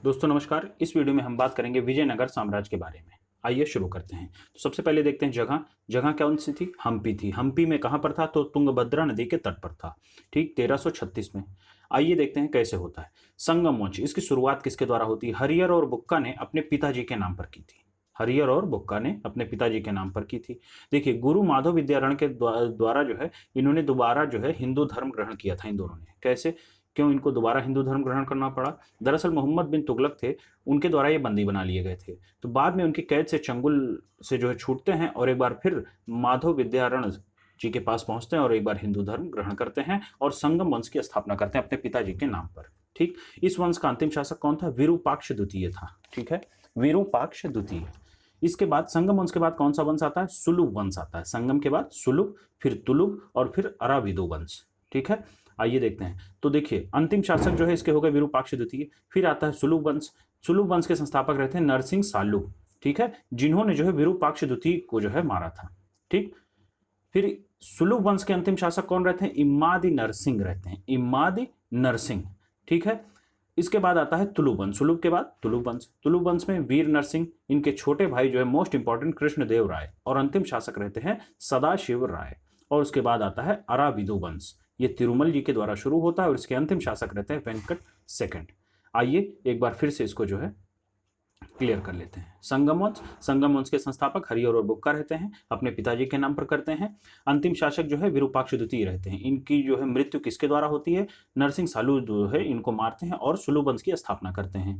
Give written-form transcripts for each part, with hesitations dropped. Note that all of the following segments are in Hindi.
दोस्तों नमस्कार। इस वीडियो में हम बात करेंगे विजयनगर साम्राज्य के बारे में। आइए शुरू करते हैं। तो सबसे पहले देखते हैं जगह। जगह कौन सी थी? हम्पी थी। हम्पी में कहाँ पर था? तो तुंगभद्रा नदी के तट पर था। ठीक, 1336 में। आइए देखते हैं कैसे होता है संगम वंश। इसकी शुरुआत किसके द्वारा होती है? हरिहर और बुक्का ने अपने पिताजी के नाम पर की थी। हरिहर और बुक्का ने अपने पिताजी के नाम पर की थी। देखिए, गुरु माधव विद्यारण के द्वारा जो है इन्होंने दोबारा जो है हिंदू धर्म ग्रहण किया था इन दोनों ने। कैसे, क्यों इनको दोबारा हिंदू धर्म ग्रहण करना पड़ा? दरअसल मोहम्मद बिन तुगलक थे, उनके द्वारा ये बंदी बना लिए गए थे। तो बाद में उनकी कैद से चंगुल से जो है छूटते हैं और एक बार फिर माधव विद्यारण जी के पास पहुंचते हैं और एक बार हिंदू धर्म ग्रहण करते हैं और संगम वंश की स्थापना करते हैं अपने पिताजी के नाम पर। ठीक, इस वंश का अंतिम शासक कौन था? विरूपाक्ष द्वितीय था। ठीक है, विरूपाक्ष द्वितीय। इसके बाद संगम वंश के बाद कौन सा वंश आता है? सुलुभ वंश आता है। संगम के बाद सुलुभ, फिर तुलुभ और फिर अराविदु वंश। ठीक है, आइए देखते हैं। तो देखिए, अंतिम शासक जो है इसके हो गए विरूपाक्ष द्वितीय। फिर आता है सुलुभ वंश। सुलुभ वंश के संस्थापक रहते हैं नरसिंह सालू। ठीक है, जिन्होंने जो है विरूपाक्ष द्वितीय को जो है मारा था। ठीक, फिर सुलुभ वंश के अंतिम शासक कौन रहते हैं? इमादी नरसिंह रहते हैं। इमादी नरसिंह। ठीक है, इसके बाद आता है तुलुभ वंश। सुलुभ के बाद तुलुभ वंश। तुलुभ वंश में वीर नरसिंह, इनके छोटे भाई जो है मोस्ट इंपॉर्टेंट कृष्णदेव राय, और अंतिम शासक रहते हैं सदाशिव राय। और उसके बाद आता है अराविदु वंश। ये तिरुमल जी के द्वारा शुरू होता है और इसके अंतिम शासक रहते हैं वेंकट सेकंड। आइए एक बार फिर से इसको जो है क्लियर कर लेते हैं। संगम वंश। संगम वंश के संस्थापक हरिहर और बुक्का रहते हैं, अपने पिताजी के नाम पर करते हैं। अंतिम शासक जो है विरूपाक्ष द्वितीय रहते हैं। इनकी जो है मृत्यु किसके द्वारा होती है? नरसिंह सालू जो है इनको मारते हैं और सुलुभ वंश की स्थापना करते हैं।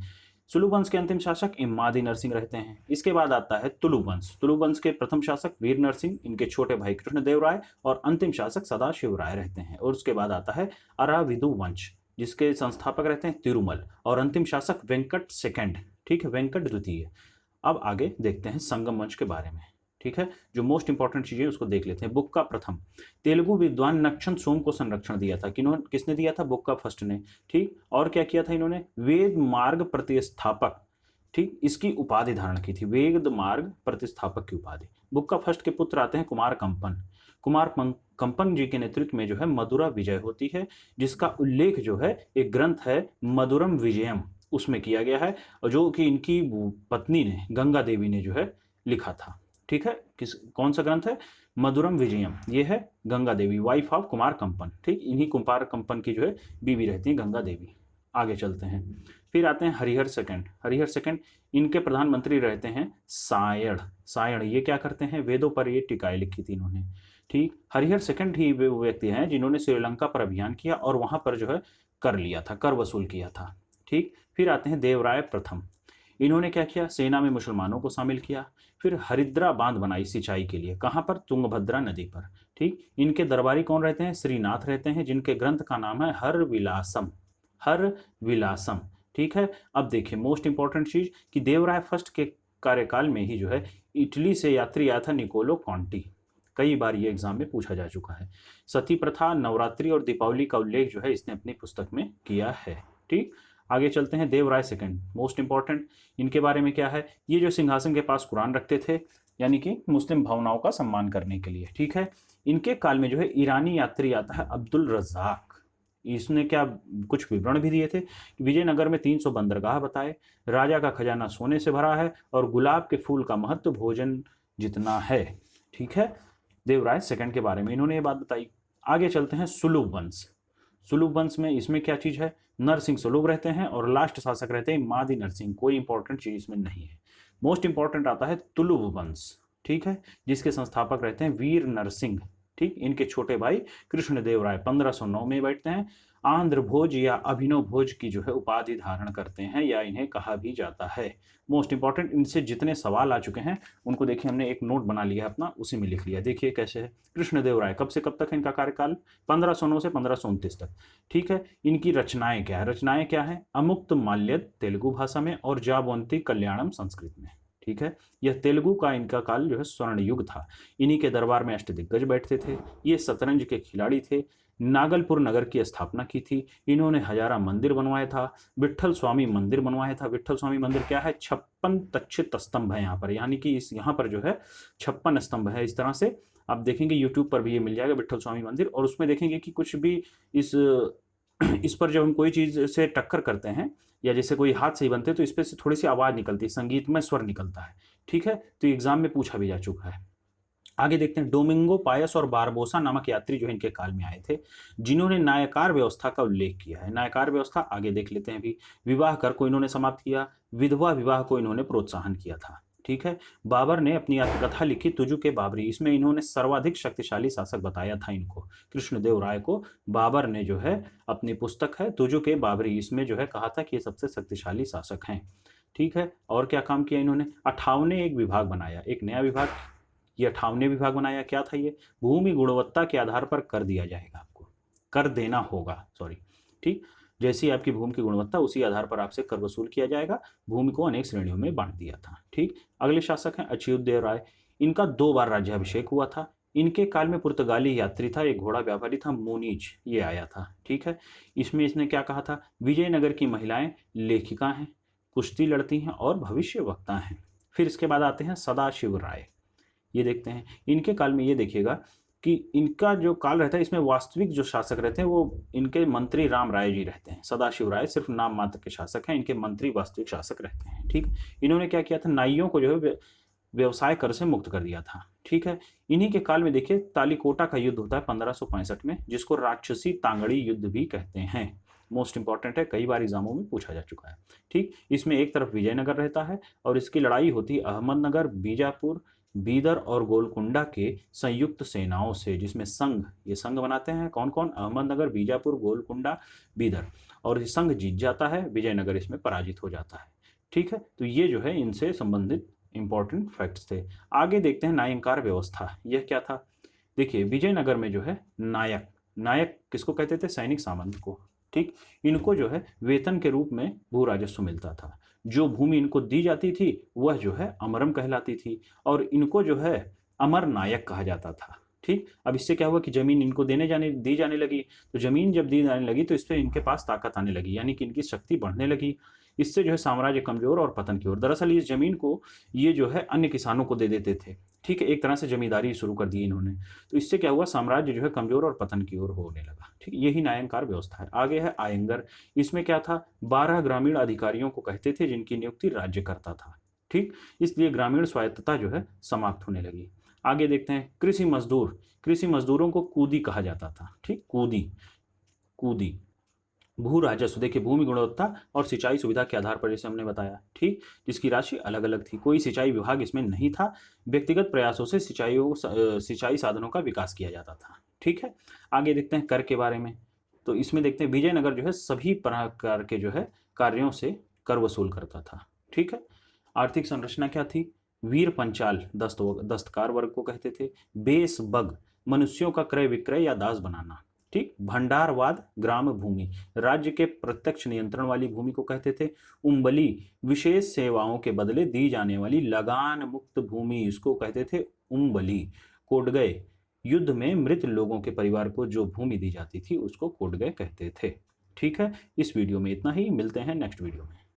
सुलुभ वंश के अंतिम शासक इमादी नरसिंह रहते हैं। इसके बाद आता है तुलुभ वंश। तुलुभ वंश के प्रथम शासक वीर नरसिंह, इनके छोटे भाई कृष्णदेव राय और अंतिम शासक सदाशिव राय रहते हैं। और उसके बाद आता है अराविदु वंश, जिसके संस्थापक रहते हैं तिरुमल और अंतिम शासक वेंकट सेकंड। ठीक है, वेंकट द्वितीय। अब आगे देखते हैं संगम वंश के बारे में। ठीक है, जो मोस्ट इंपॉर्टेंट चीजें उसको देख लेते हैं। बुक्का प्रथम। तेलुगु विद्वान नक्षन सोम को संरक्षण दिया था। किसने दिया था? बुक्का फर्स्ट ने। ठीक, और क्या किया था इन्होंने? वेद मार्ग प्रतिस्थापक, ठीक, इसकी उपाधि धारण की थी। वेद मार्ग प्रतिस्थापक की उपाधि। बुक्का फर्स्ट के पुत्र आते हैं कुमार कंपन। कंपन जी के नेतृत्व में जो है मदुरा विजय होती है, जिसका उल्लेख जो है एक ग्रंथ है मधुरम विजयम, उसमें किया गया है, और जो कि इनकी पत्नी ने, गंगा देवी ने जो है लिखा था। ठीक है, कौन सा ग्रंथ है? मधुरम विजयम। ये है गंगा देवी, वाइफ ऑफ कुमार कंपन। ठीक, इन्हीं कुमार कंपन की जो है बीवी रहती है गंगा देवी। आगे चलते हैं। फिर आते हैं हरिहर सेकंड। हरिहर सेकंड, इनके प्रधानमंत्री रहते हैं सायण। सायण ये क्या करते हैं? वेदों पर ये टीकाएं लिखी थी इन्होंने। ठीक, हरिहर सेकंड ही वे व्यक्ति हैं जिन्होंने श्रीलंका पर अभियान किया और वहां पर जो है कर लिया था, कर वसूल किया था। ठीक, फिर आते हैं देवराय प्रथम। इन्होंने क्या किया? सेना में मुसलमानों को शामिल किया। फिर हरिद्रा बांध बनाई सिंचाई के लिए। कहां पर? तुंगभद्रा नदी पर। ठीक, इनके दरबारी कौन रहते हैं? श्रीनाथ रहते हैं, जिनके ग्रंथ का नाम है हर विलासम। हर विलासम। ठीक है, अब देखिए मोस्ट इंपॉर्टेंट चीज कि देवराय फर्स्ट के कार्यकाल में ही जो है इटली से यात्री आया था निकोलो कॉन्टी। कई बार ये एग्जाम में पूछा जा चुका है। सती प्रथा, नवरात्रि और दीपावली का उल्लेख जो है इसने अपनी पुस्तक में किया है। ठीक, आगे चलते हैं। Devaraya second, most important. इनके बारे में क्या है? ये जो सिंहासन के पास कुरान रखते थे, यानी कि मुस्लिम भावनाओं का सम्मान करने के लिए। ठीक है, इनके काल में जो है ईरानी यात्री आता है अब्दुल रज्जाक। इसने क्या कुछ विवरण भी दिए थे कि विजयनगर में 300 बंदरगाह बताए, राजा का खजाना सोने से भरा है और गुलाब के फूल का महत्व भोजन जितना है। ठीक है, देवराय सेकंड के बारे में इन्होंने ये बात बताई। आगे चलते हैं सुलुभ वंश। सुलुभ वंश में इसमें क्या चीज है? नरसिंह सुलुभ रहते हैं और लास्ट शासक रहते हैं मादी नरसिंह। कोई इंपॉर्टेंट चीज इसमें नहीं है। मोस्ट इंपॉर्टेंट आता है तुलुभ वंश। ठीक है, जिसके संस्थापक रहते हैं वीर नरसिंह। ठीक, इनके छोटे भाई कृष्णदेव राय 1509 में बैठते हैं। आंध्र भोज या अभिनव भोज की जो है उपाधि धारण करते हैं, या इन्हें कहा भी जाता है। मोस्ट इंपॉर्टेंट, इनसे जितने सवाल आ चुके हैं उनको देखिए, हमने एक नोट बना लिया है अपना, उसी में लिख लिया। देखिए कैसे है। कृष्णदेव राय कब से कब तक है इनका कार्यकाल? 1509 से 1529 तक। ठीक है, इनकी रचनाएं क्या है? रचनाएं क्या है? अमुक्त माल्य तेलुगु भाषा में और जाबवंती कल्याणम संस्कृत में। ठीक है, यह तेलुगु का इनका काल जो है स्वर्ण युग था। इन्हीं के दरबार में अष्टदिग्गज बैठते थे। ये शतरंज के खिलाड़ी थे। नागलपुर नगर की स्थापना की थी। इन्होंने हजारा मंदिर बनवाया था। विट्ठल स्वामी मंदिर बनवाया था। विट्ठल स्वामी मंदिर क्या है? 56 तक्षित स्तंभ है यहाँ पर, यानी कि इस यहाँ पर जो है 56 स्तंभ है। इस तरह से आप देखेंगे यूट्यूब पर भी ये मिल जाएगा विट्ठल स्वामी मंदिर, और उसमें देखेंगे कि कुछ भी इस पर जब हम कोई चीज से टक्कर करते हैं, या जैसे कोई हाथ से ही बनते तो इस पे से थोड़ी सी आवाज निकलती है, संगीतमय स्वर निकलता है। ठीक है, तो एग्जाम में पूछा भी जा चुका है। आगे देखते हैं, डोमिंगो पायस और बारबोसा नामक यात्री जो इनके काल में आए थे, जिन्होंने नायकार व्यवस्था का उल्लेख किया है। नायकार व्यवस्था आगे देख लेते हैं। भी विवाह कर को इन्होंने समाप्त किया, विधवा विवाह को इन्होंने प्रोत्साहन किया था। ठीक है, बाबर ने अपनी आत्मकथा लिखी तुजु के बाबरी, इसमें इन्होंने सर्वाधिक शक्तिशाली शासक बताया था इनको, कृष्णदेव राय को बाबर ने जो है अपनी पुस्तक है तुजु के बाबरी, इसमें जो है कहा था कि ये सबसे शक्तिशाली शासक हैं। ठीक है, और क्या काम किया इन्होंने, 58 एक विभाग बनाया, एक नया विभाग, ये 58 विभाग बनाया। क्या था ये, भूमि गुणवत्ता के आधार पर कर दिया जाएगा, आपको कर देना होगा, सॉरी। ठीक, जैसी आपकी भूमि की गुणवत्ता उसी आधार पर आपसे कर वसूल किया जाएगा। भूमि को अनेक श्रेणियों में बांट दिया था। ठीक, अगले शासक हैं अच्युतदेव राय, इनका 2 बार राज्याभिषेक हुआ था। इनके काल में पुर्तगाली यात्री था, एक घोड़ा व्यापारी था, मोनीज, ये आया था। ठीक है, इसमें इसने क्या कहा था, विजयनगर की महिलाएं लेखिका हैं, कुश्ती लड़ती हैं और भविष्य वक्ता हैं। फिर इसके बाद आते हैं सदाशिव राय, ये देखते हैं इनके काल में। ये देखिएगा कि इनका जो काल रहता है इसमें वास्तविक जो शासक रहते हैं वो इनके मंत्री राम राय जी रहते हैं। सदाशिव राय सिर्फ नाम मात्र के शासक हैं, इनके मंत्री वास्तविक शासक रहते हैं। ठीक, इन्होंने क्या किया था, नाइयों को जो है व्यवसाय कर से मुक्त कर दिया था। ठीक है, इन्हीं के काल में देखिए तालीकोटा का युद्ध होता है 1565 में, जिसको राक्षसी तांगड़ी युद्ध भी कहते हैं। मोस्ट इंपॉर्टेंट है, कई बार एग्जामों में पूछा जा चुका है। ठीक, इसमें एक तरफ विजयनगर रहता है और इसकी लड़ाई होती है अहमदनगर, बीजापुर, बीदर और गोलकुंडा के संयुक्त सेनाओं से, जिसमें संघ, ये संघ बनाते हैं कौन कौन, अहमदनगर, बीजापुर, गोलकुंडा, बीदर, और ये संघ जीत जाता है, विजयनगर इसमें पराजित हो जाता है। ठीक है, तो ये जो है इनसे संबंधित इंपॉर्टेंट फैक्ट्स थे। आगे देखते हैं नायंकार व्यवस्था, यह क्या था। देखिए विजयनगर में जो है नायक, नायक किसको कहते थे, सैनिक सामंत को। ठीक, इनको जो है वेतन के रूप में भू राजस्व मिलता था। जो भूमि इनको दी जाती थी वह जो है अमरम कहलाती थी, और इनको जो है अमर नायक कहा जाता था। ठीक, अब इससे क्या हुआ कि जमीन इनको दी जाने लगी, तो जमीन जब दी जाने लगी तो इससे इनके पास ताकत आने लगी, यानी कि इनकी शक्ति बढ़ने लगी। इससे जो है साम्राज्य कमजोर और पतन की ओर। दरअसल इस जमीन को ये जो है अन्य किसानों को दे देते थे। ठीक है, एक तरह से जमींदारी शुरू कर दी इन्होंने, तो इससे क्या हुआ, साम्राज्य जो है कमजोर और पतन की ओर होने लगा। ठीक, यही नायंकार व्यवस्था है। आगे है आयंगर, इसमें क्या था, 12 ग्रामीण अधिकारियों को कहते थे जिनकी नियुक्ति राज्य करता था। ठीक, इसलिए ग्रामीण स्वायत्तता जो है समाप्त होने लगी। आगे देखते हैं कृषि मजदूर, कृषि मजदूरों को कूदी कहा जाता था। ठीक, कूदी, कूदी भू राजस्व, देखिए भूमि गुणवत्ता और सिंचाई सुविधा के आधार पर, जैसे हमने बताया। ठीक, जिसकी राशि अलग अलग थी, कोई सिंचाई विभाग इसमें नहीं था, व्यक्तिगत प्रयासों से सिंचाई साधनों का विकास किया जाता था। ठीक है, आगे देखते हैं कर के बारे में। तो इसमें देखते हैं विजयनगर जो है सभी प्रकार के जो है कार्यों से कर वसूल करता था। ठीक है, आर्थिक संरचना क्या थी, वीर पंचाल दस्तकार वर्ग को कहते थे, बेस बग मनुष्यों का क्रय विक्रय या दास बनाना। ठीक, भंडारवाद ग्राम भूमि राज्य के प्रत्यक्ष नियंत्रण वाली भूमि को कहते थे, उम्बली विशेष सेवाओं के बदले दी जाने वाली लगान मुक्त भूमि, इसको कहते थे उम्बली। कोडगय, युद्ध में मृत लोगों के परिवार को जो भूमि दी जाती थी उसको कोडगय कहते थे। ठीक है, इस वीडियो में इतना ही, मिलते हैं नेक्स्ट वीडियो में।